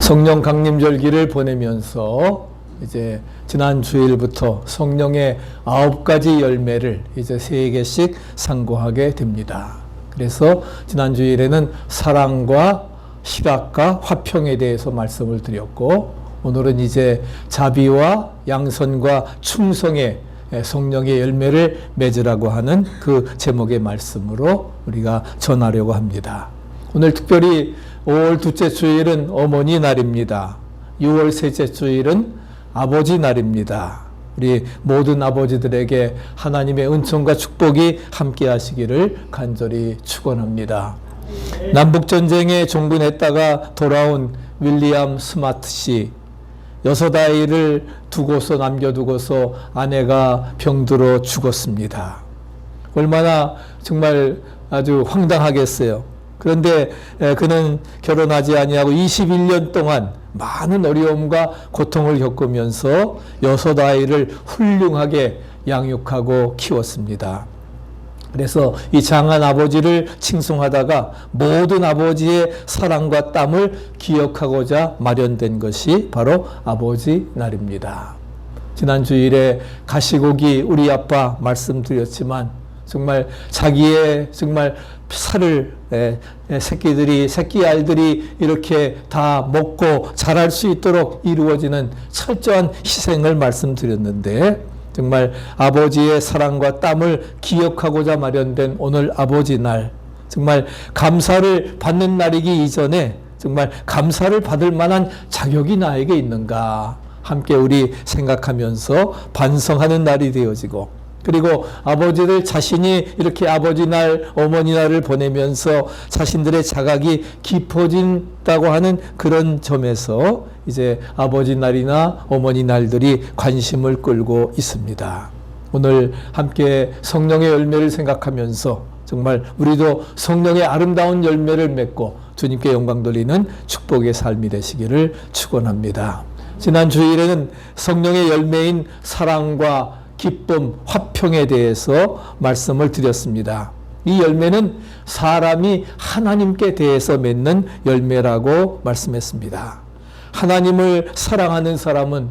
성령 강림절기를 보내면서 이제 지난 주일부터 성령의 9가지 열매를 이제 3개씩 상고하게 됩니다. 그래서 지난 주일에는 사랑과 희락과 화평에 대해서 말씀을 드렸고, 오늘은 이제 자비와 양선과 충성의 성령의 열매를 맺으라고 하는 그 제목의 말씀으로 우리가 전하려고 합니다. 오늘 특별히 5월 둘째 주일은 어머니 날입니다. 6월 셋째 주일은 아버지 날입니다. 우리 모든 아버지들에게 하나님의 은총과 축복이 함께 하시기를 간절히 축원합니다. 남북전쟁에 종군했다가 돌아온 윌리엄 스마트 씨, 6아이를 남겨두고서 아내가 병들어 죽었습니다. 얼마나 정말 아주 황당하겠어요. 그런데 그는 결혼하지 아니하고 21년 동안 많은 어려움과 고통을 겪으면서 6아이를 훌륭하게 양육하고 키웠습니다. 그래서 이 장한 아버지를 칭송하다가 모든 아버지의 사랑과 땀을 기억하고자 마련된 것이 바로 아버지 날입니다. 지난 주일에 가시고기 우리 아빠 말씀드렸지만 정말 자기의 정말 살을 새끼 알들이 이렇게 다 먹고 자랄 수 있도록 이루어지는 철저한 희생을 말씀드렸는데, 정말 아버지의 사랑과 땀을 기억하고자 마련된 오늘 아버지 날, 정말 감사를 받는 날이기 이전에 정말 감사를 받을 만한 자격이 나에게 있는가 함께 우리 생각하면서 반성하는 날이 되어지고, 그리고 아버지들 자신이 이렇게 아버지 날, 어머니 날을 보내면서 자신들의 자각이 깊어진다고 하는 그런 점에서 이제 아버지 날이나 어머니 날들이 관심을 끌고 있습니다. 오늘 함께 성령의 열매를 생각하면서 정말 우리도 성령의 아름다운 열매를 맺고 주님께 영광 돌리는 축복의 삶이 되시기를 축원합니다. 지난 주일에는 성령의 열매인 사랑과 기쁨, 화평에 대해서 말씀을 드렸습니다. 이 열매는 사람이 하나님께 대해서 맺는 열매라고 말씀했습니다. 하나님을 사랑하는 사람은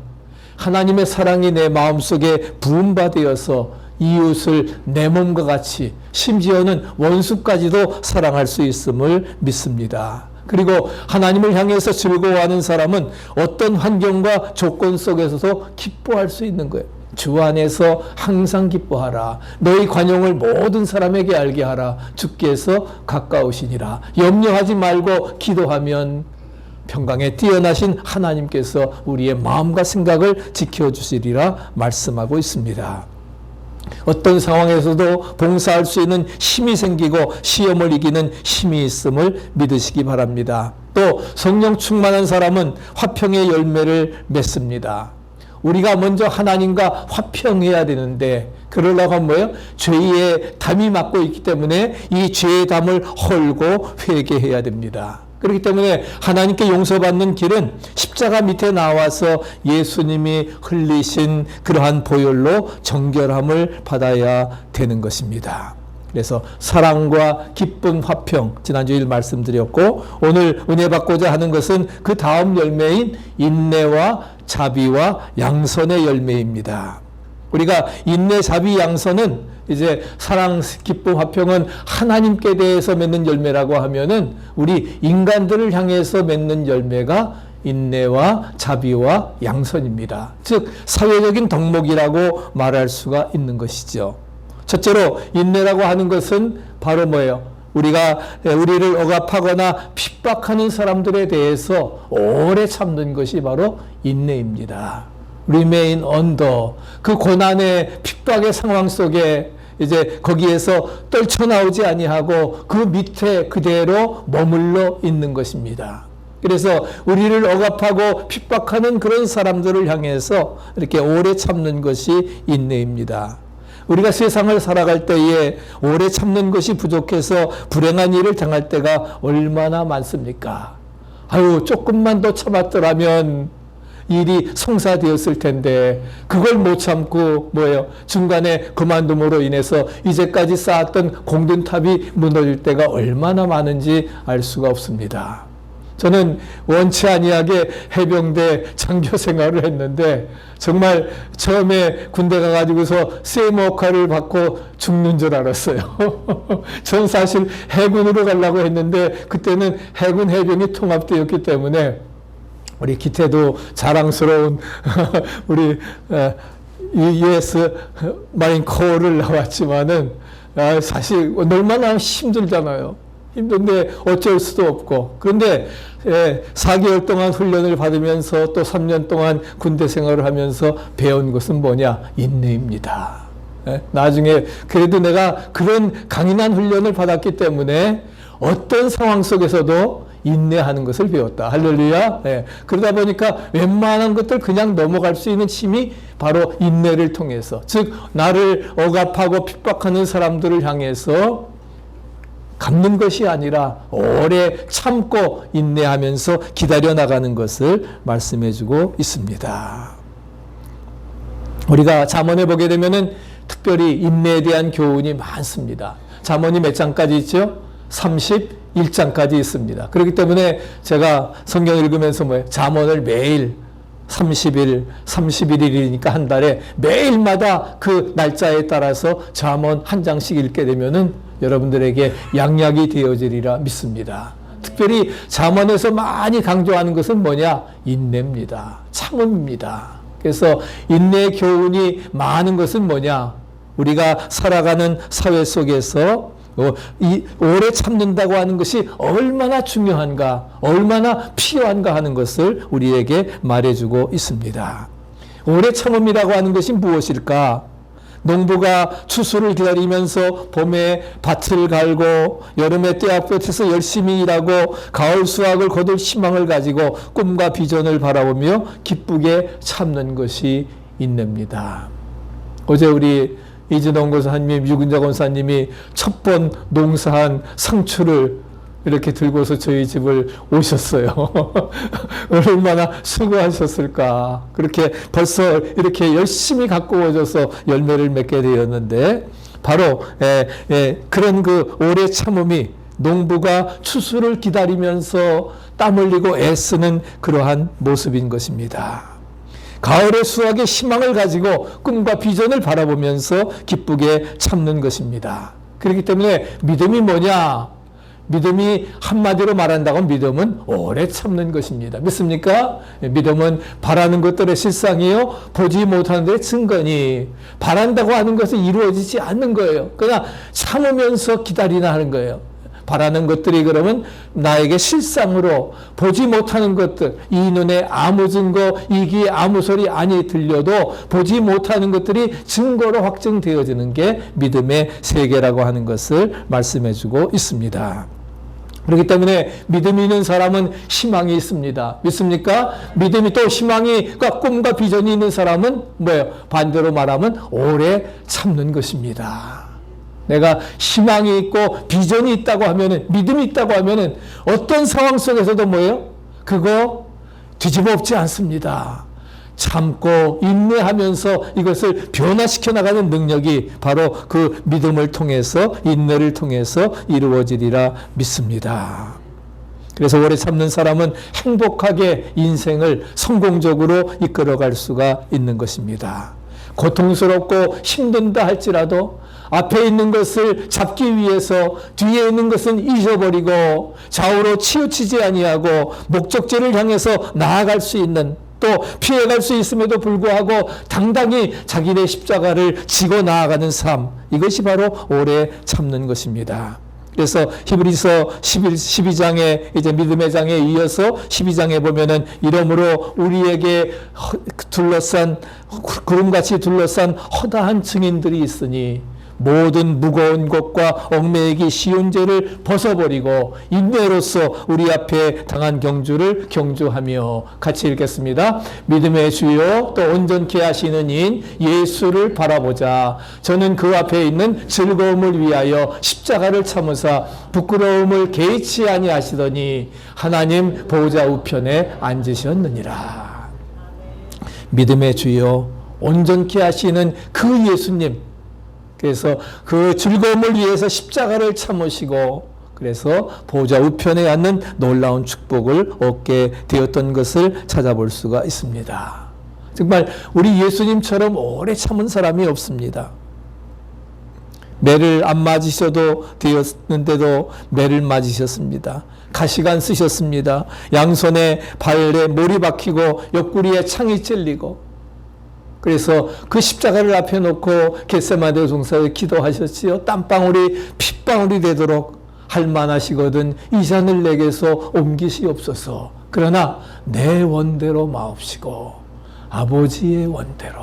하나님의 사랑이 내 마음속에 부음받아서 이웃을 내 몸과 같이, 심지어는 원수까지도 사랑할 수 있음을 믿습니다. 그리고 하나님을 향해서 즐거워하는 사람은 어떤 환경과 조건 속에서도 기뻐할 수 있는 거예요. 주 안에서 항상 기뻐하라. 너희 관용을 모든 사람에게 알게 하라. 주께서 가까우시니라. 염려하지 말고 기도하면 평강에 뛰어나신 하나님께서 우리의 마음과 생각을 지켜주시리라 말씀하고 있습니다. 어떤 상황에서도 봉사할 수 있는 힘이 생기고 시험을 이기는 힘이 있음을 믿으시기 바랍니다. 또 성령 충만한 사람은 화평의 열매를 맺습니다. 우리가 먼저 하나님과 화평해야 되는데, 그러려고 하면 뭐예요? 죄의 담이 맡고 있기 때문에 이 죄의 담을 헐고 회개해야 됩니다. 그렇기 때문에 하나님께 용서받는 길은 십자가 밑에 나와서 예수님이 흘리신 그러한 보혈로 정결함을 받아야 되는 것입니다. 그래서 사랑과 기쁨, 화평, 지난주일 말씀드렸고, 오늘 은혜 받고자 하는 것은 그 다음 열매인 인내와 자비와 양선의 열매입니다. 우리가 인내, 자비, 양선은 이제 사랑, 기쁨, 화평은 하나님께 대해서 맺는 열매라고 하면은 우리 인간들을 향해서 맺는 열매가 인내와 자비와 양선입니다. 즉 사회적인 덕목이라고 말할 수가 있는 것이죠. 첫째로 인내라고 하는 것은 바로 뭐예요? 우리를 억압하거나 핍박하는 사람들에 대해서 오래 참는 것이 바로 인내입니다. Remain under, 그 고난의 핍박의 상황 속에 이제 거기에서 떨쳐나오지 아니하고 그 밑에 그대로 머물러 있는 것입니다. 그래서 우리를 억압하고 핍박하는 그런 사람들을 향해서 이렇게 오래 참는 것이 인내입니다. 우리가 세상을 살아갈 때에 오래 참는 것이 부족해서 불행한 일을 당할 때가 얼마나 많습니까? 조금만 더 참았더라면 일이 성사되었을 텐데, 그걸 못 참고 중간에 그만둠으로 인해서 이제까지 쌓았던 공든탑이 무너질 때가 얼마나 많은지 알 수가 없습니다. 저는 원치 아니하게 해병대 장교 생활을 했는데 정말 처음에 군대 가가지고서 세모카를 받고 죽는 줄 알았어요. 전 사실 해군으로 가려고 했는데 그때는 해군 해병이 통합되었기 때문에 우리 기태도 자랑스러운 우리 US 마린 코어를 나왔지만은 사실 얼마나 힘들잖아요. 힘든데 어쩔 수도 없고. 그런데 4개월 동안 훈련을 받으면서 또 3년 동안 군대 생활을 하면서 배운 것은 뭐냐? 인내입니다. 나중에 그래도 내가 그런 강인한 훈련을 받았기 때문에 어떤 상황 속에서도 인내하는 것을 배웠다. 할렐루야. 그러다 보니까 웬만한 것들 그냥 넘어갈 수 있는 힘이 바로 인내를 통해서, 즉 나를 억압하고 핍박하는 사람들을 향해서 갚는 것이 아니라 오래 참고 인내하면서 기다려 나가는 것을 말씀해 주고 있습니다. 우리가 잠언에 보게 되면은 특별히 인내에 대한 교훈이 많습니다. 잠언이 몇 장까지 있죠? 31장까지 있습니다. 그렇기 때문에 제가 성경 읽으면서 잠언을 매일 30일, 31일이니까 한 달에 매일마다 그 날짜에 따라서 잠언 한 장씩 읽게 되면은 여러분들에게 양약이 되어지리라 믿습니다. 특별히 잠언에서 많이 강조하는 것은 뭐냐? 인내입니다. 참음입니다. 그래서 인내의 교훈이 많은 것은 뭐냐? 우리가 살아가는 사회 속에서 오래 참는다고 하는 것이 얼마나 중요한가, 얼마나 필요한가 하는 것을 우리에게 말해주고 있습니다. 오래 참음이라고 하는 것이 무엇일까? 농부가 추수를 기다리면서 봄에 밭을 갈고 여름에 떼약볕에서 열심히 일하고 가을 수확을 거둘 희망을 가지고 꿈과 비전을 바라보며 기쁘게 참는 것이 인내입니다. 어제 우리 이진원 권사님, 유근자 권사님이 첫 번 농사한 상추를 이렇게 들고서 저희 집을 오셨어요. 얼마나 수고하셨을까. 그렇게 벌써 이렇게 열심히 갖고 오셔서 열매를 맺게 되었는데, 바로 그런 그 오래 참음이 농부가 추수를 기다리면서 땀 흘리고 애쓰는 그러한 모습인 것입니다. 가을의 수확의 희망을 가지고 꿈과 비전을 바라보면서 기쁘게 참는 것입니다. 그렇기 때문에 믿음이 뭐냐? 믿음이 한마디로 말한다고 믿음은 오래 참는 것입니다. 믿습니까? 믿음은 바라는 것들의 실상이요, 보지 못하는 데의 증거니, 바란다고 하는 것은 이루어지지 않는 거예요. 그러나 참으면서 기다리나 하는 거예요. 바라는 것들이 그러면 나에게 실상으로 보지 못하는 것들, 이 눈에 아무 증거, 이 귀에 아무 소리 아니 들려도 보지 못하는 것들이 증거로 확증되어지는 게 믿음의 세계라고 하는 것을 말씀해 주고 있습니다. 그렇기 때문에 믿음이 있는 사람은 희망이 있습니다. 믿습니까? 믿음이 또 희망이, 그러니까 꿈과 비전이 있는 사람은 뭐예요? 반대로 말하면 오래 참는 것입니다. 내가 희망이 있고 비전이 있다고 하면은, 믿음이 있다고 하면은 어떤 상황 속에서도 뭐예요? 그거 뒤집어 엎지 않습니다. 참고 인내하면서 이것을 변화시켜 나가는 능력이 바로 그 믿음을 통해서, 인내를 통해서 이루어지리라 믿습니다. 그래서 오래 참는 사람은 행복하게 인생을 성공적으로 이끌어갈 수가 있는 것입니다. 고통스럽고 힘든다 할지라도 앞에 있는 것을 잡기 위해서 뒤에 있는 것은 잊어버리고 좌우로 치우치지 아니하고 목적지를 향해서 나아갈 수 있는, 또 피해갈 수 있음에도 불구하고 당당히 자기네 십자가를 지고 나아가는 삶, 이것이 바로 오래 참는 것입니다. 그래서 히브리서 12장에 이제 믿음의 장에 이어서 12장에 보면은 이러므로 우리에게 둘러싼, 구름같이 둘러싼 허다한 증인들이 있으니 모든 무거운 것과 얽매이기 쉬운 죄를 벗어버리고 인내로서 우리 앞에 당한 경주를 경주하며, 같이 읽겠습니다. 믿음의 주요 또 온전케 하시는 인 예수를 바라보자. 저는 그 앞에 있는 즐거움을 위하여 십자가를 참으사 부끄러움을 개의치 아니하시더니 하나님 보좌 우편에 앉으셨느니라. 믿음의 주요 온전케 하시는 그 예수님, 그래서 그 즐거움을 위해서 십자가를 참으시고 그래서 보좌 우편에 앉는 놀라운 축복을 얻게 되었던 것을 찾아볼 수가 있습니다. 정말 우리 예수님처럼 오래 참은 사람이 없습니다. 매를 안 맞으셔도 되었는데도 매를 맞으셨습니다. 가시관 쓰셨습니다. 양손에 발에 몰이 박히고 옆구리에 창이 찔리고, 그래서 그 십자가를 앞에 놓고 겟세마네 동산에 기도하셨지요. 땀방울이 핏방울이 되도록 할만하시거든 이 잔을 내게서 옮기시옵소서. 그러나 내 원대로 마옵시고 아버지의 원대로,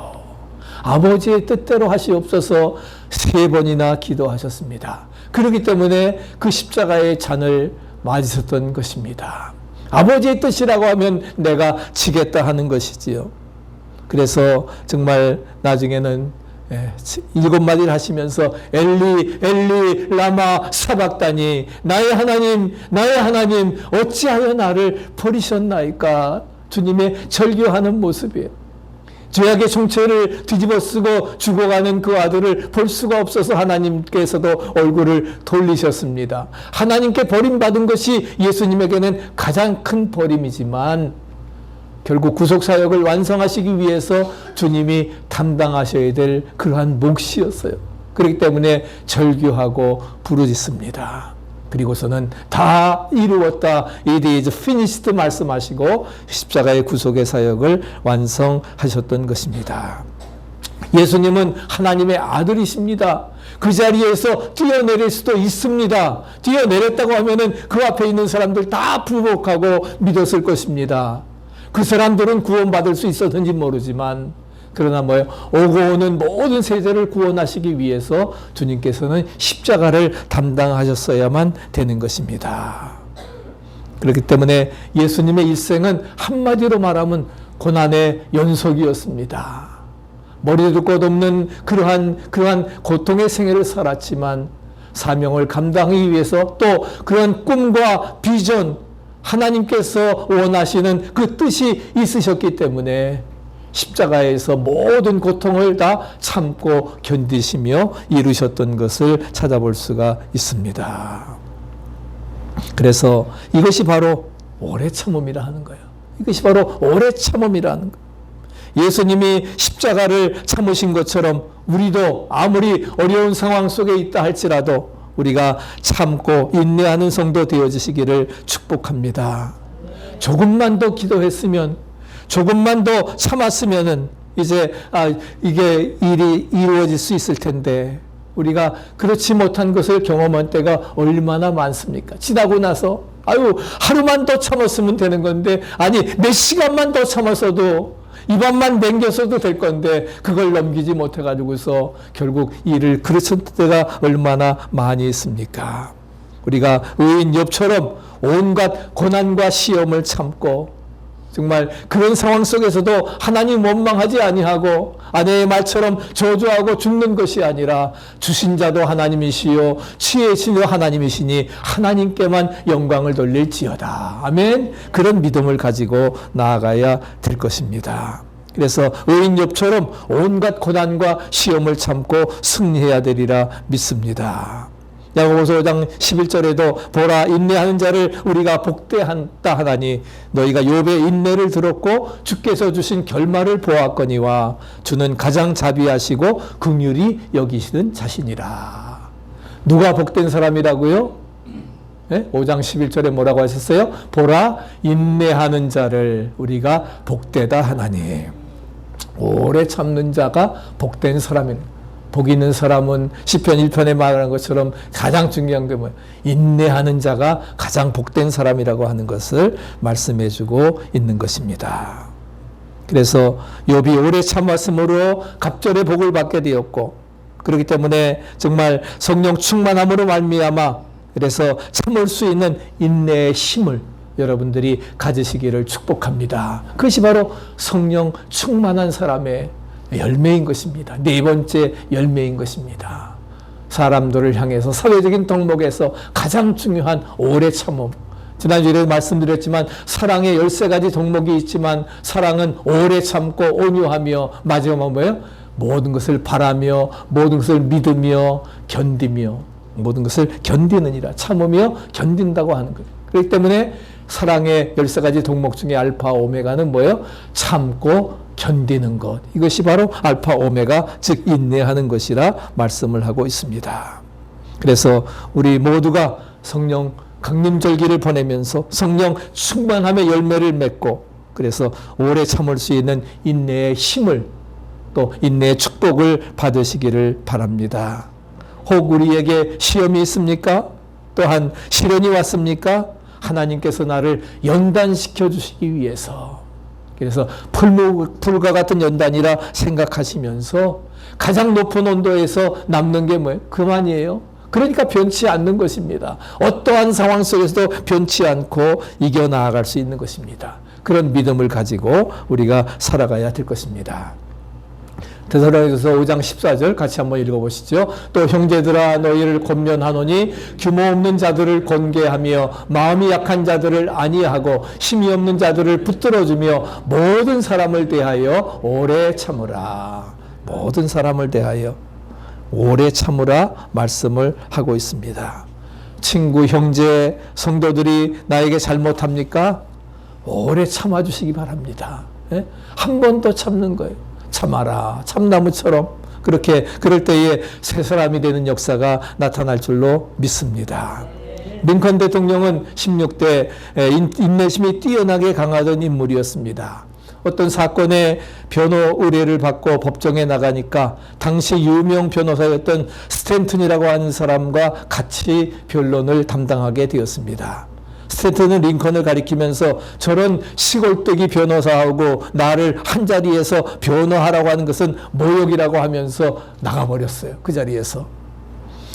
아버지의 뜻대로 하시옵소서 3번이나 기도하셨습니다. 그렇기 때문에 그 십자가의 잔을 맞으셨던 것입니다. 아버지의 뜻이라고 하면 내가 지겠다 하는 것이지요. 그래서 정말 나중에는 7마디를 하시면서 엘리 엘리 라마 사박다니, 나의 하나님 어찌하여 나를 버리셨나이까. 주님의 절규하는 모습이에요. 죄악의 정체를 뒤집어쓰고 죽어가는 그 아들을 볼 수가 없어서 하나님께서도 얼굴을 돌리셨습니다. 하나님께 버림받은 것이 예수님에게는 가장 큰 버림이지만 결국 구속사역을 완성하시기 위해서 주님이 담당하셔야 될 그러한 몫이었어요. 그렇기 때문에 절규하고 부르짖습니다. 그리고서는 다 이루었다, it is finished 말씀하시고 십자가의 구속의 사역을 완성하셨던 것입니다. 예수님은 하나님의 아들이십니다. 그 자리에서 뛰어내릴 수도 있습니다. 뛰어내렸다고 하면은 그 앞에 있는 사람들 다 부복하고 믿었을 것입니다. 그 사람들은 구원받을 수 있었는지 모르지만, 그러나 오고 오는 모든 세대를 구원하시기 위해서 주님께서는 십자가를 담당하셨어야만 되는 것입니다. 그렇기 때문에 예수님의 일생은 한마디로 말하면 고난의 연속이었습니다. 머리도 것 없는 그러한 고통의 생애를 살았지만 사명을 감당하기 위해서 또 그런 꿈과 비전, 하나님께서 원하시는 그 뜻이 있으셨기 때문에 십자가에서 모든 고통을 다 참고 견디시며 이루셨던 것을 찾아볼 수가 있습니다. 그래서 이것이 바로 오래 참음이라 하는 거예요. 이것이 바로 오래 참음이라는 거예요. 예수님이 십자가를 참으신 것처럼 우리도 아무리 어려운 상황 속에 있다 할지라도 우리가 참고 인내하는 성도 되어지시기를 축복합니다. 조금만 더 기도했으면, 조금만 더 참았으면은 이제 이게 일이 이루어질 수 있을 텐데, 우리가 그렇지 못한 것을 경험한 때가 얼마나 많습니까? 지나고 나서 하루만 더 참았으면 되는 건데, 아니 몇 시간만 더 참았어도, 입안만 맹겼어도 될 건데 그걸 넘기지 못해가지고서 결국 일을 그르칠 때가 얼마나 많이 있습니까? 우리가 의인 욥처럼 온갖 고난과 시험을 참고 정말 그런 상황 속에서도 하나님 원망하지 아니하고 아내의 말처럼 저주하고 죽는 것이 아니라 주신 자도 하나님이시요 치의 신도 하나님이시니 하나님께만 영광을 돌릴지어다. 아멘. 그런 믿음을 가지고 나아가야 될 것입니다. 그래서 의인 욥처럼 온갖 고난과 시험을 참고 승리해야 되리라 믿습니다. 야고보서 5장 11절에도 보라 인내하는 자를 우리가 복대한다 하다니 너희가 욥의 인내를 들었고 주께서 주신 결말을 보았거니와 주는 가장 자비하시고 긍휼히 여기시는 자신이라. 누가 복된 사람이라고요? 네? 5장 11절에 뭐라고 하셨어요? 보라 인내하는 자를 우리가 복되다 하나니. 오래 참는 자가 복된 사람입니다. 복 있는 사람은 시편 1편에 말하는 것처럼 가장 중요한 게 뭐예요? 인내하는 자가 가장 복된 사람이라고 하는 것을 말씀해 주고 있는 것입니다. 그래서 욥이 오래 참았으므로 갑절의 복을 받게 되었고, 그렇기 때문에 정말 성령 충만함으로 말미암아 그래서 참을 수 있는 인내의 힘을 여러분들이 가지시기를 축복합니다. 그것이 바로 성령 충만한 사람의 열매인 것입니다. 네 번째 열매인 것입니다. 사람들을 향해서 사회적인 덕목에서 가장 중요한 오래 참음. 지난주에 말씀드렸지만 사랑의 13가지 덕목이 있지만 사랑은 오래 참고 온유하며 마지막은 뭐예요? 모든 것을 바라며 모든 것을 믿으며 견디며 모든 것을 견디느니라. 참으며 견딘다고 하는 거예요. 그렇기 때문에 사랑의 13가지 동목 중에 알파 오메가는 뭐예요? 참고 견디는 것. 이것이 바로 알파 오메가, 즉 인내하는 것이라 말씀을 하고 있습니다. 그래서 우리 모두가 성령 강림절기를 보내면서 성령 충만함의 열매를 맺고, 그래서 오래 참을 수 있는 인내의 힘을, 또 인내의 축복을 받으시기를 바랍니다. 혹 우리에게 시험이 있습니까? 또한 시련이 왔습니까? 하나님께서 나를 연단시켜 주시기 위해서, 그래서 불과 같은 연단이라 생각하시면서 가장 높은 온도에서 남는 게 뭐예요? 그만이에요. 그러니까 변치 않는 것입니다. 어떠한 상황 속에서도 변치 않고 이겨나갈 수 있는 것입니다. 그런 믿음을 가지고 우리가 살아가야 될 것입니다. 데살로니가서 5장 14절 같이 한번 읽어보시죠. 또 형제들아 너희를 권면하노니 규모 없는 자들을 권계하며 마음이 약한 자들을 안위하고 힘이 없는 자들을 붙들어주며 모든 사람을 대하여 오래 참으라. 모든 사람을 대하여 오래 참으라 말씀을 하고 있습니다. 친구, 형제, 성도들이 나에게 잘못합니까? 오래 참아주시기 바랍니다. 한 번 더 참는 거예요. 참아라. 참나무처럼. 그렇게 그럴 때에 새 사람이 되는 역사가 나타날 줄로 믿습니다. 링컨 대통령은 16대 인내심이 뛰어나게 강하던 인물이었습니다. 어떤 사건의 변호 의뢰를 받고 법정에 나가니까 당시 유명 변호사였던 스탠튼이라고 하는 사람과 같이 변론을 담당하게 되었습니다. 스탠튼은 링컨을 가리키면서 저런 시골뜨기 변호사하고 나를 한자리에서 변호하라고 하는 것은 모욕이라고 하면서 나가버렸어요. 그 자리에서.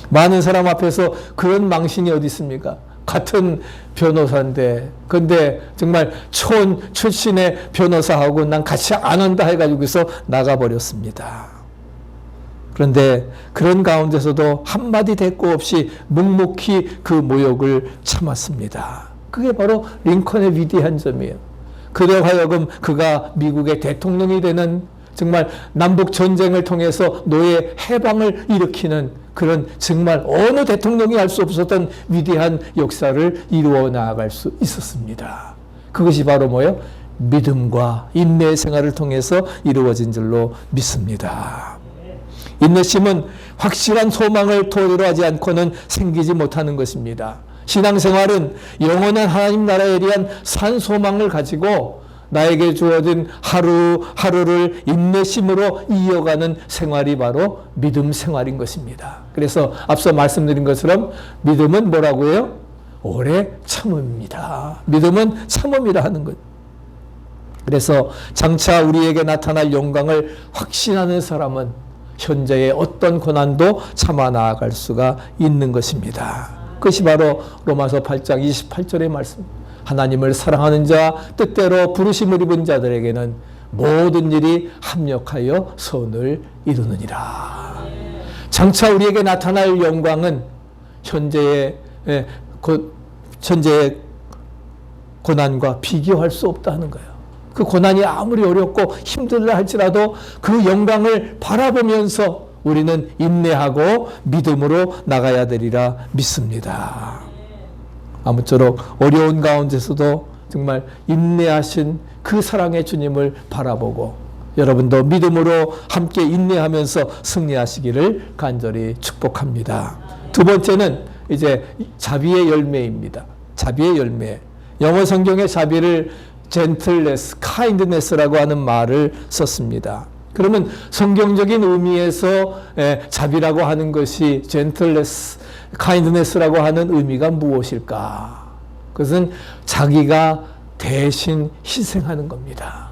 많은 사람 앞에서 그런 망신이 어디 있습니까? 같은 변호사인데, 근데 정말 촌 출신의 변호사하고 난 같이 안 한다 해가지고서 나가버렸습니다. 그런데 그런 가운데서도 한마디 대꾸 없이 묵묵히 그 모욕을 참았습니다. 그게 바로 링컨의 위대한 점이에요. 그래 하여금 그가 미국의 대통령이 되는, 정말 남북 전쟁을 통해서 노예 해방을 일으키는 그런 정말 어느 대통령이 할 수 없었던 위대한 역사를 이루어 나아갈 수 있었습니다. 그것이 바로 뭐예요? 믿음과 인내의 생활을 통해서 이루어진 줄로 믿습니다. 인내심은 확실한 소망을 토대로 하지 않고는 생기지 못하는 것입니다. 신앙생활은 영원한 하나님 나라에 대한 산 소망을 가지고 나에게 주어진 하루하루를 인내심으로 이어가는 생활이 바로 믿음 생활인 것입니다. 그래서 앞서 말씀드린 것처럼 믿음은 뭐라고 해요? 오래 참음입니다. 믿음은 참음이라 하는 것. 그래서 장차 우리에게 나타날 영광을 확신하는 사람은 현재의 어떤 고난도 참아 나아갈 수가 있는 것입니다. 그것이 바로 로마서 8장 28절의 말씀. 하나님을 사랑하는 자, 뜻대로 부르심을 입은 자들에게는 모든 일이 합력하여 선을 이루느니라. 장차 우리에게 나타날 영광은 현재의 고난과 비교할 수 없다는 거예요. 그 고난이 아무리 어렵고 힘들다 할지라도 그 영광을 바라보면서 우리는 인내하고 믿음으로 나가야 되리라 믿습니다. 아무쪼록 어려운 가운데서도 정말 인내하신 그 사랑의 주님을 바라보고 여러분도 믿음으로 함께 인내하면서 승리하시기를 간절히 축복합니다. 두 번째는 이제 자비의 열매입니다. 자비의 열매. 영어 성경의 자비를 gentleness, kindness라고 하는 말을 썼습니다. 그러면 성경적인 의미에서 자비라고 하는 것이 gentleness, kindness라고 하는 의미가 무엇일까? 그것은 자기가 대신 희생하는 겁니다.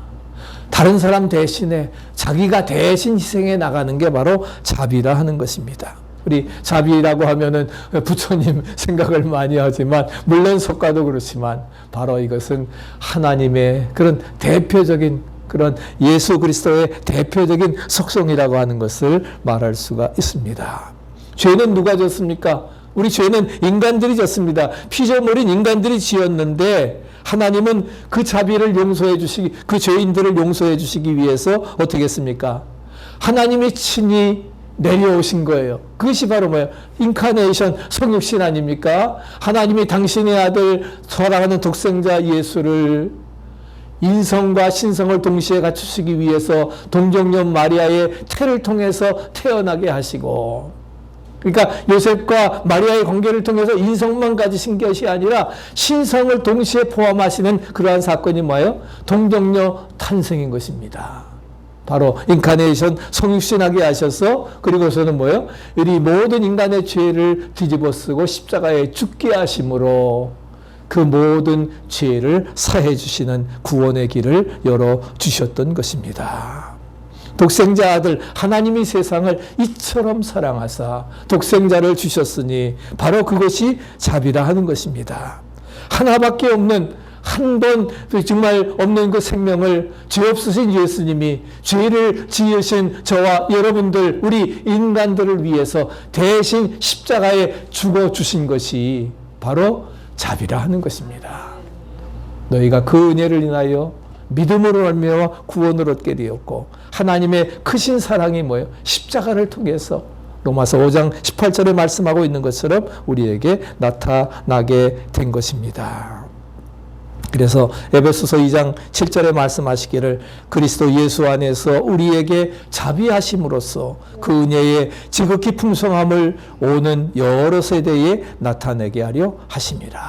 다른 사람 대신에 자기가 대신 희생해 나가는 게 바로 자비라 하는 것입니다. 우리 자비라고 하면은 부처님 생각을 많이 하지만, 물론 석가도 그렇지만 바로 이것은 하나님의 그런 대표적인, 그런 예수 그리스도의 대표적인 속성이라고 하는 것을 말할 수가 있습니다. 죄는 누가 졌습니까? 우리 죄는 인간들이 졌습니다. 피조물인 인간들이 지었는데 하나님은 그 자비를 용서해 주시기, 그 죄인들을 용서해 주시기 위해서 어떻게 했습니까? 하나님이 친히 내려오신 거예요. 그것이 바로 뭐예요? 인카네이션, 성육신 아닙니까? 하나님이 당신의 아들 사랑하는 독생자 예수를 인성과 신성을 동시에 갖추시기 위해서 동정녀 마리아의 태를 통해서 태어나게 하시고, 그러니까 요셉과 마리아의 관계를 통해서 인성만 가지신 것이 아니라 신성을 동시에 포함하시는 그러한 사건이 뭐예요? 동정녀 탄생인 것입니다. 바로 인카네이션, 성육신하게 하셔서, 그리고서는 뭐예요? 이 모든 인간의 죄를 뒤집어 쓰고 십자가에 죽게 하심으로 그 모든 죄를 사해 주시는 구원의 길을 열어 주셨던 것입니다. 독생자 아들 하나님이 세상을 이처럼 사랑하사 독생자를 주셨으니 바로 그것이 자비라 하는 것입니다. 하나밖에 없는, 한 번 정말 없는 그 생명을 죄 없으신 예수님이 죄를 지으신 저와 여러분들, 우리 인간들을 위해서 대신 십자가에 죽어주신 것이 바로 자비라 하는 것입니다. 너희가 그 은혜를 인하여 믿음으로 말미암아 구원을 얻게 되었고, 하나님의 크신 사랑이 뭐예요? 십자가를 통해서 로마서 5장 18절에 말씀하고 있는 것처럼 우리에게 나타나게 된 것입니다. 그래서 에베소서 2장 7절에 말씀하시기를 그리스도 예수 안에서 우리에게 자비하심으로써 그 은혜의 지극히 풍성함을 오는 여러 세대에 나타내게 하려 하심이라.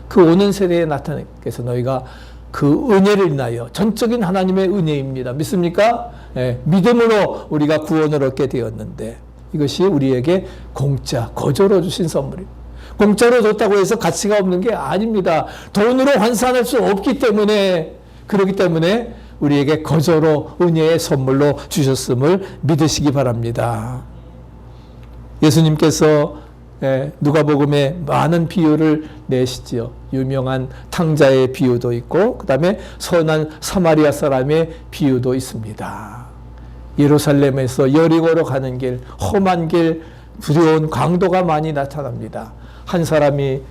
그 오는 세대에 나타내기 위해서 너희가 그 은혜를 인하여, 전적인 하나님의 은혜입니다. 믿습니까? 예, 믿음으로 우리가 구원을 얻게 되었는데 이것이 우리에게 공짜, 거저로 주신 선물입니다. 공짜로 줬다고 해서 가치가 없는 게 아닙니다. 돈으로 환산할 수 없기 때문에, 그렇기 때문에 우리에게 거저로 은혜의 선물로 주셨음을 믿으시기 바랍니다. 예수님께서 누가복음에 많은 비유를 내시지요. 유명한 탕자의 비유도 있고, 그 다음에 선한 사마리아 사람의 비유도 있습니다. 예루살렘에서 여리고로 가는 길, 험한 길, 두려운 강도가 많이 나타납니다. 한 사람이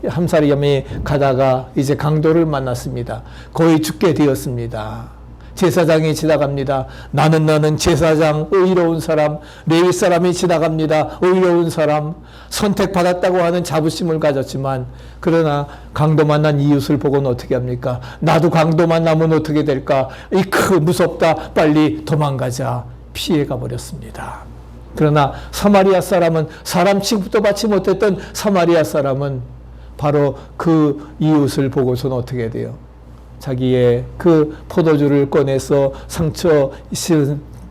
한 사람이 가다가 이제 강도를 만났습니다. 거의 죽게 되었습니다. 제사장이 지나갑니다. 나는 제사장, 의로운 사람, 레위 사람이 지나갑니다. 의로운 사람, 선택받았다고 하는 자부심을 가졌지만, 그러나 강도 만난 이웃을 보고는 어떻게 합니까? 나도 강도 만나면 어떻게 될까? 무섭다, 빨리 도망가자. 피해가 버렸습니다. 그러나 사마리아 사람은, 사람 취급도 받지 못했던 사마리아 사람은 바로 그 이웃을 보고서는 어떻게 돼요? 자기의 그 포도주를 꺼내서 상처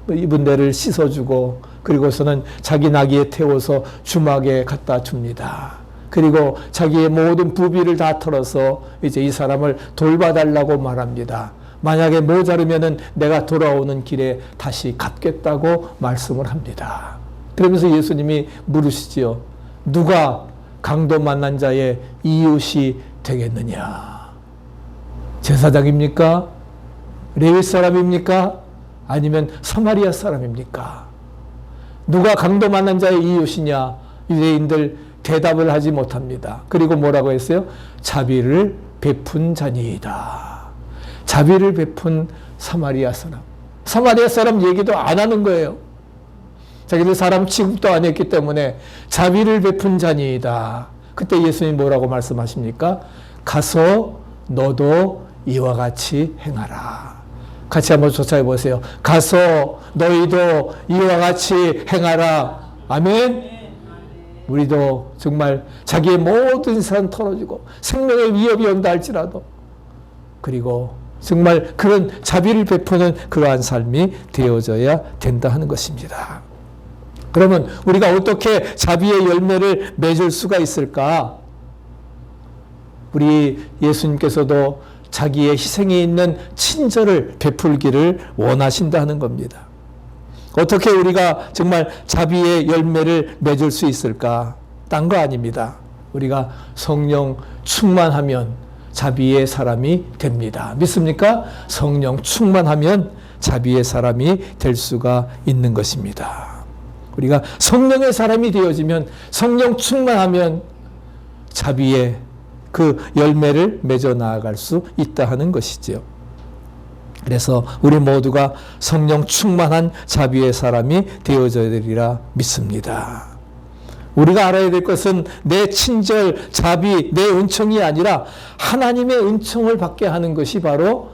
입은 데를 씻어주고, 그리고서는 자기 나귀에 태워서 주막에 갖다 줍니다. 그리고 자기의 모든 부비를 다 털어서 이제 이 사람을 돌봐달라고 말합니다. 만약에 모자르면은 내가 돌아오는 길에 다시 갚겠다고 말씀을 합니다. 그러면서 예수님이 물으시지요. 누가 강도 만난 자의 이웃이 되겠느냐? 제사장입니까? 레위 사람입니까? 아니면 사마리아 사람입니까? 누가 강도 만난 자의 이웃이냐? 유대인들 대답을 하지 못합니다. 그리고 뭐라고 했어요? 자비를 베푼 자니이다. 자비를 베푼 사마리아 사람. 사마리아 사람 얘기도 안 하는 거예요. 자기들 사람 취급도 안 했기 때문에 자비를 베푼 자니이다. 그때 예수님이 뭐라고 말씀하십니까? 가서 너도 이와 같이 행하라. 같이 한번 조사해 보세요. 가서 너희도 이와 같이 행하라. 아멘. 우리도 정말 자기의 모든 산 털어주고 생명의 위협이 온다 할지라도, 그리고 정말 그런 자비를 베푸는 그러한 삶이 되어져야 된다 하는 것입니다. 그러면 우리가 어떻게 자비의 열매를 맺을 수가 있을까? 우리 예수님께서도 자기의 희생이 있는 친절을 베풀기를 원하신다 하는 겁니다. 어떻게 우리가 정말 자비의 열매를 맺을 수 있을까? 딴 거 아닙니다. 우리가 성령 충만하면 자비의 사람이 됩니다. 믿습니까? 성령 충만하면 자비의 사람이 될 수가 있는 것입니다. 우리가 성령의 사람이 되어지면, 성령 충만하면 자비의 그 열매를 맺어 나아갈 수 있다 하는 것이죠. 그래서 우리 모두가 성령 충만한 자비의 사람이 되어져야 되리라 믿습니다. 우리가 알아야 될 것은 내 친절, 자비, 내 은총이 아니라 하나님의 은총을 받게 하는 것이 바로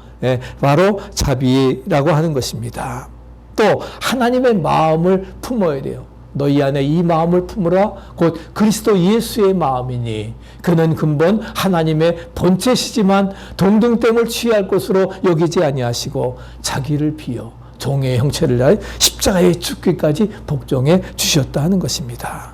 자비라고 하는 것입니다. 또 하나님의 마음을 품어야 돼요. 너희 안에 이 마음을 품으라 곧 그리스도 예수의 마음이니 그는 근본 하나님의 본체시지만 동등됨을 취할 것으로 여기지 아니하시고 자기를 비어 종의 형체를 다해 십자가에 죽기까지 복종해 주셨다 하는 것입니다.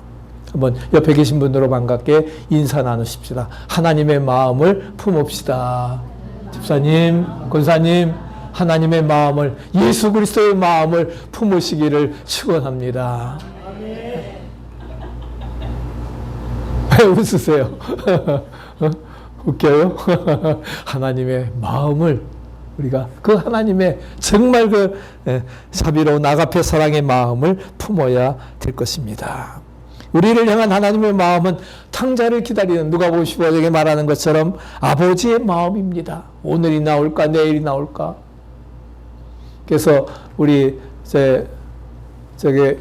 한번 옆에 계신 분들로 반갑게 인사 나누십시다. 하나님의 마음을 품읍시다. 집사님, 권사님, 하나님의 마음을, 예수 그리스도의 마음을 품으시기를 축원합니다. 왜 웃으세요? 웃겨요? 하나님의 마음을 우리가 그 하나님의 정말 그 자비로운 아가페 사랑의 마음을 품어야 될 것입니다. 우리를 향한 하나님의 마음은 탕자를 기다리는 누가복음 15장에 말하는 것처럼 아버지의 마음입니다. 오늘이 나올까 내일이 나올까. 그래서 우리 저기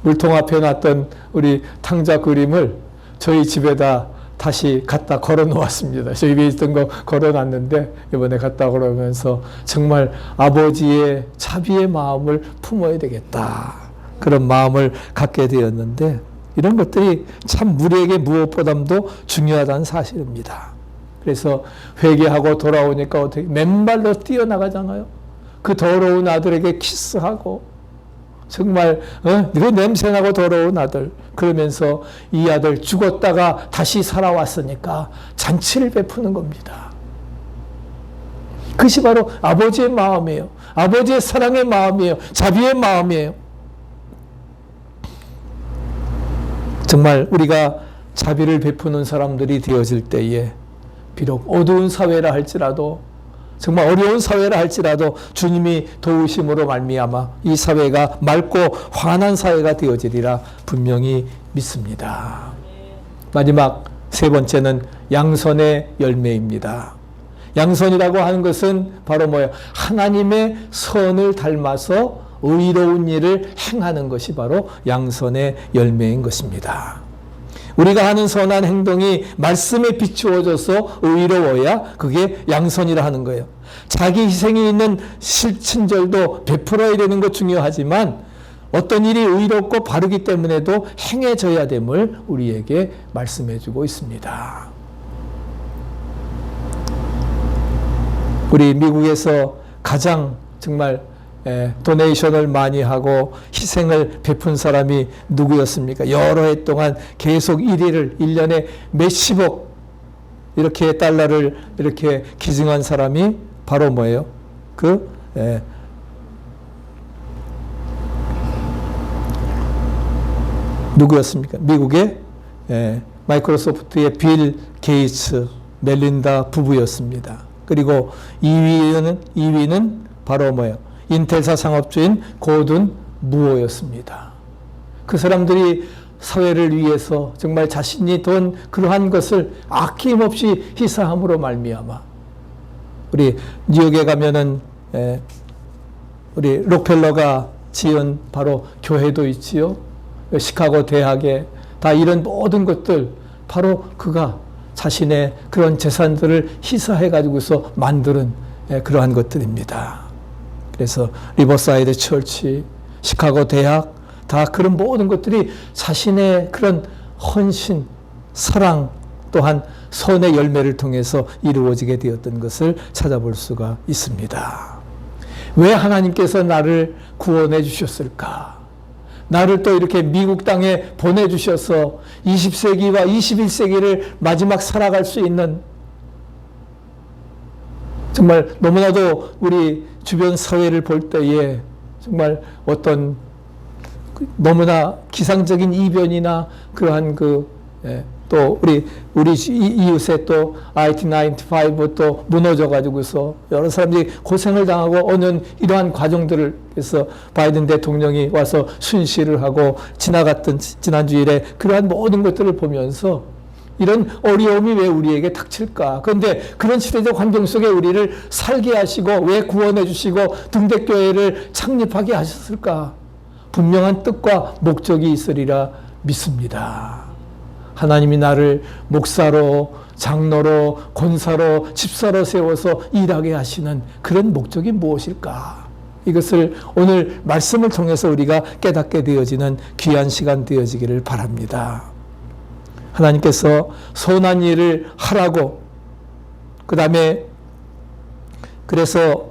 물통 앞에 놨던 우리 탕자 그림을 저희 집에다 다시 갖다 걸어 놓았습니다. 저희 집에 있던 거 걸어 놨는데 이번에 갖다 걸어오면서 정말 아버지의 자비의 마음을 품어야 되겠다. 그런 마음을 갖게 되었는데 이런 것들이 참 우리에게 무엇보다도 중요하다는 사실입니다. 그래서 회개하고 돌아오니까 어떻게 맨발로 뛰어나가잖아요. 그 더러운 아들에게 키스하고 정말 그 냄새나고 더러운 아들 그러면서 이 아들 죽었다가 다시 살아왔으니까 잔치를 베푸는 겁니다. 그것이 바로 아버지의 마음이에요. 아버지의 사랑의 마음이에요. 자비의 마음이에요. 정말 우리가 자비를 베푸는 사람들이 되어질 때에 비록 어두운 사회라 할지라도 정말 어려운 사회라 할지라도 주님이 도우심으로 말미암아 이 사회가 맑고 환한 사회가 되어지리라 분명히 믿습니다. 마지막 세 번째는 양선의 열매입니다. 양선이라고 하는 것은 바로 뭐예요? 하나님의 선을 닮아서 의로운 일을 행하는 것이 바로 양선의 열매인 것입니다. 우리가 하는 선한 행동이 말씀에 비추어져서 의로워야 그게 양선이라 하는 거예요. 자기 희생이 있는 실친절도 베풀어야 되는 것 중요하지만 어떤 일이 의롭고 바르기 때문에도 행해져야 됨을 우리에게 말씀해 주고 있습니다. 우리 미국에서 가장 정말 도네이션을 많이 하고 희생을 베푼 사람이 누구였습니까? 여러 해 동안 계속 1년에 몇십억 이렇게 달러를 이렇게 기증한 사람이 바로 뭐예요? 누구였습니까? 미국의 마이크로소프트의 빌 게이츠, 멜린다 부부였습니다. 그리고 2위는 바로 뭐예요? 인텔사 창업주인 고든 무어였습니다. 그 사람들이 사회를 위해서 정말 자신이 돈 그러한 것을 아낌없이 희사함으로 말미암아 우리 뉴욕에 가면은 우리 록펠러가 지은 바로 교회도 있지요. 시카고 대학에 다 이런 모든 것들 바로 그가 자신의 그런 재산들을 희사해 가지고서 만드는 그러한 것들입니다. 그래서 리버사이드 처치, 시카고 대학 다 그런 모든 것들이 자신의 그런 헌신, 사랑 또한 선의 열매를 통해서 이루어지게 되었던 것을 찾아볼 수가 있습니다. 왜 하나님께서 나를 구원해 주셨을까? 나를 또 이렇게 미국 땅에 보내주셔서 20세기와 21세기를 마지막 살아갈 수 있는 정말 너무나도 우리 주변 사회를 볼 때에 정말 어떤 너무나 기상적인 이변이나 그러한 또 우리 이웃에 또 IT95 또 무너져 가지고서 여러 사람들이 고생을 당하고 오는 이러한 과정들을 해서 바이든 대통령이 와서 순시를 하고 지나갔던 지난주일에 그러한 모든 것들을 보면서 이런 어려움이 왜 우리에게 닥칠까? 그런데 그런 시대적 환경 속에 우리를 살게 하시고 왜 구원해 주시고 등대교회를 창립하게 하셨을까? 분명한 뜻과 목적이 있으리라 믿습니다. 하나님이 나를 목사로, 장로로, 권사로, 집사로 세워서 일하게 하시는 그런 목적이 무엇일까? 이것을 오늘 말씀을 통해서 우리가 깨닫게 되어지는 귀한 시간 되어지기를 바랍니다. 하나님께서 선한 일을 하라고, 그 다음에 그래서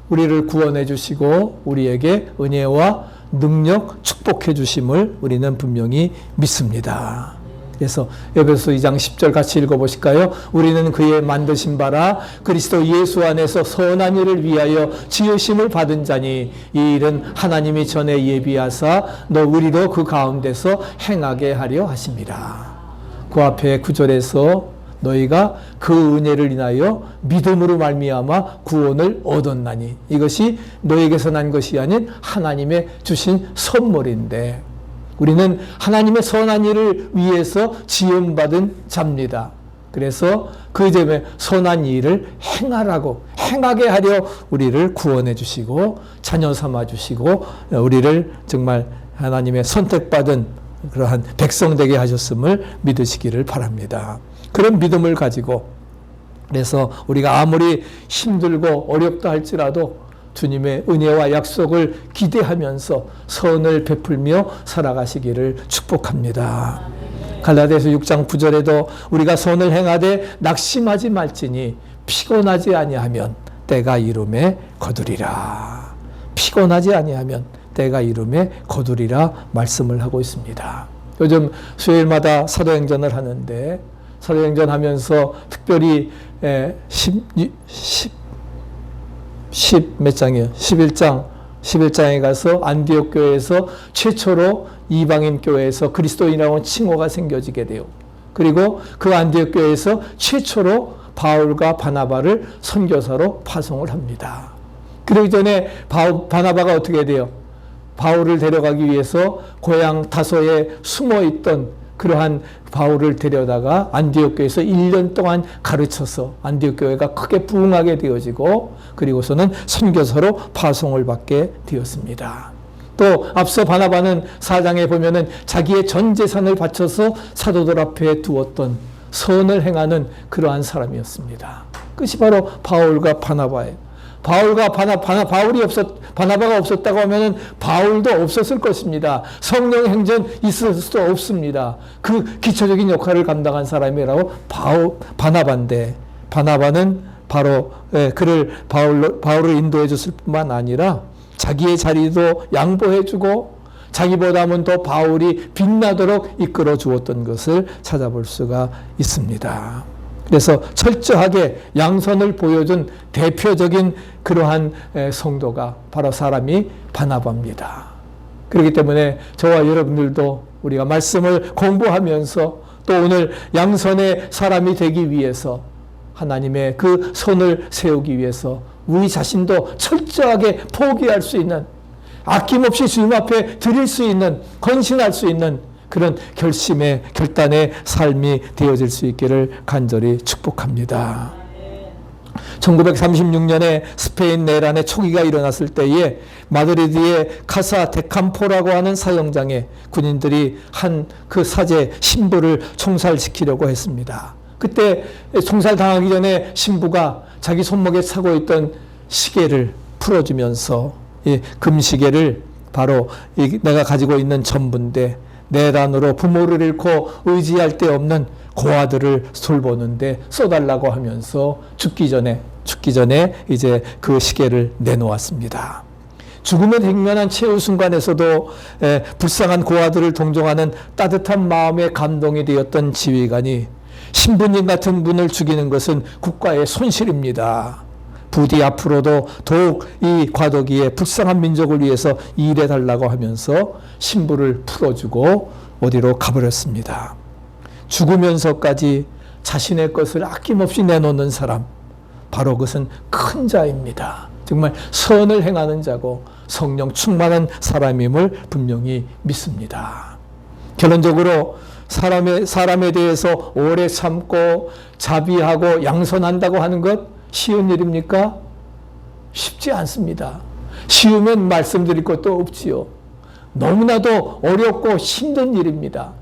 우리를 구원해 주시고 우리에게 은혜와 능력 축복해 주심을 우리는 분명히 믿습니다. 그래서 에베소 2장 10절 같이 읽어보실까요? 우리는 그의 만드신 바라 그리스도 예수 안에서 선한 일을 위하여 지으심을 받은 자니 이 일은 하나님이 전에 예비하사 너 우리도 그 가운데서 행하게 하려 하십니다. 그 앞에 9절에서 너희가 그 은혜를 인하여 믿음으로 말미암아 구원을 얻었나니 이것이 너에게서 난 것이 아닌 하나님의 주신 선물인데 우리는 하나님의 선한 일을 위해서 지음받은 자입니다. 그래서 그 점에 선한 일을 행하게 하려 우리를 구원해 주시고 자녀 삼아 주시고 우리를 정말 하나님의 선택받은 그러한 백성 되게 하셨음을 믿으시기를 바랍니다. 그런 믿음을 가지고 그래서 우리가 아무리 힘들고 어렵다 할지라도 주님의 은혜와 약속을 기대하면서 선을 베풀며 살아가시기를 축복합니다. 갈라디아서 6장 9절에도 우리가 선을 행하되 낙심하지 말지니 피곤하지 아니하면 때가 이름에 거두리라. 피곤하지 아니하면 때가 이름에 거두리라 말씀을 하고 있습니다. 요즘 수요일마다 사도행전을 하는데 사도행전 하면서 특별히 11장에 가서 안디옥 교회에서 최초로 이방인 교회에서 그리스도인이라고 칭호가 생겨지게 돼요. 그리고 그 안디옥 교회에서 최초로 바울과 바나바를 선교사로 파송을 합니다. 그러기 전에 바나바가 어떻게 돼요? 바울을 데려가기 위해서 고향 다소에 숨어있던 그러한 바울을 데려다가 안디옥 교회에서 1년 동안 가르쳐서 안디옥 교회가 크게 부흥하게 되어지고 그리고서는 선교사로 파송을 받게 되었습니다. 또 앞서 바나바는 4장에 보면은 자기의 전 재산을 바쳐서 사도들 앞에 두었던 선을 행하는 그러한 사람이었습니다. 그것이 바로 바울과 바나바예요. 바나바가 없었다고 하면은 바울도 없었을 것입니다. 성령 행전 있을 수도 없습니다. 그 기초적인 역할을 감당한 사람이라고 바나바인데 바나바는 바로 그를 바울을 인도해 줬을 뿐만 아니라 자기의 자리도 양보해 주고 자기보다는 더 바울이 빛나도록 이끌어 주었던 것을 찾아볼 수가 있습니다. 그래서 철저하게 양선을 보여준 대표적인 그러한 성도가 바로 사람이 바나바입니다. 그렇기 때문에 저와 여러분들도 우리가 말씀을 공부하면서 또 오늘 양선의 사람이 되기 위해서 하나님의 그 선을 세우기 위해서 우리 자신도 철저하게 포기할 수 있는 아낌없이 주님 앞에 드릴 수 있는 헌신할 수 있는 그런 결심의 결단의 삶이 되어질 수 있기를 간절히 축복합니다. 1936년에 스페인 내란의 초기가 일어났을 때에 마드리드의 카사 데캄포라고 하는 사형장에 군인들이 한 그 사제 신부를 총살시키려고 했습니다. 그때 총살당하기 전에 신부가 자기 손목에 차고 있던 시계를 풀어주면서 이 금시계를 바로 내가 가지고 있는 전부인데 내란으로 부모를 잃고 의지할 데 없는 고아들을 돌보는데 써달라고 하면서 죽기 전에 이제 그 시계를 내놓았습니다. 죽음에 직면한 최후 순간에서도 불쌍한 고아들을 동정하는 따뜻한 마음에 감동이 되었던 지휘관이 신부님 같은 분을 죽이는 것은 국가의 손실입니다. 부디 앞으로도 더욱 이 과도기에 불쌍한 민족을 위해서 일해달라고 하면서 신부를 풀어주고 어디로 가버렸습니다. 죽으면서까지 자신의 것을 아낌없이 내놓는 사람, 바로 그것은 큰 자입니다. 정말 선을 행하는 자고 성령 충만한 사람임을 분명히 믿습니다. 결론적으로 사람에 대해서 오래 참고 자비하고 양선한다고 하는 것 쉬운 일입니까? 쉽지 않습니다. 쉬우면 말씀드릴 것도 없지요. 너무나도 어렵고 힘든 일입니다.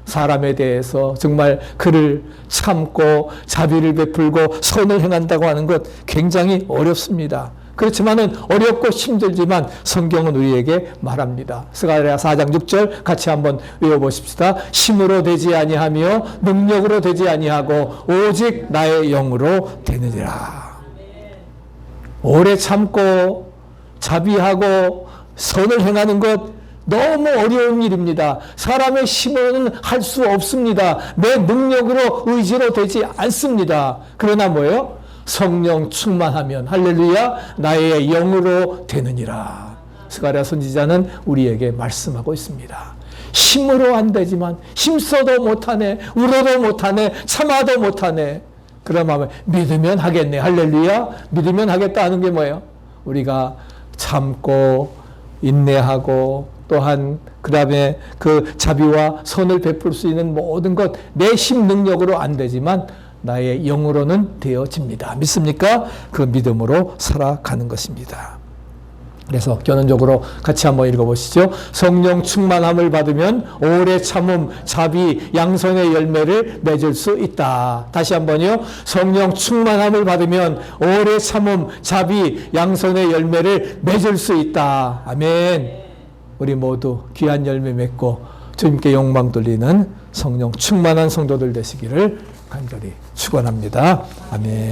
사람에 대해서 정말 그를 참고 자비를 베풀고 선을 행한다고 하는 것 굉장히 어렵습니다. 그렇지만은 어렵고 힘들지만 성경은 우리에게 말합니다. 스가랴 4장 6절 같이 한번 외워보십시다. 힘으로 되지 아니하며 능력으로 되지 아니하고 오직 나의 영으로 되느니라. 오래 참고 자비하고 선을 행하는 것 너무 어려운 일입니다. 사람의 힘으로는 할 수 없습니다. 내 능력으로 의지로 되지 않습니다. 그러나 뭐예요? 성령 충만하면 할렐루야 나의 영으로 되느니라. 스가랴 선지자는 우리에게 말씀하고 있습니다. 힘으로 안 되지만 힘써도 못하네, 울어도 못하네, 참아도 못하네. 그러면 믿으면 하겠네. 할렐루야. 믿으면 하겠다 하는 게 뭐예요? 우리가 참고 인내하고 또한 그 다음에 그 자비와 선을 베풀 수 있는 모든 것 내 힘 능력으로 안 되지만 나의 영으로는 되어집니다. 믿습니까? 그 믿음으로 살아가는 것입니다. 그래서 결론적으로 같이 한번 읽어보시죠. 성령 충만함을 받으면 오래 참음, 자비, 양선의 열매를 맺을 수 있다. 다시 한번요. 성령 충만함을 받으면 오래 참음, 자비, 양선의 열매를 맺을 수 있다. 아멘. 우리 모두 귀한 열매 맺고 주님께 영광 돌리는 성령 충만한 성도들 되시기를 간절히 축원합니다. 아멘.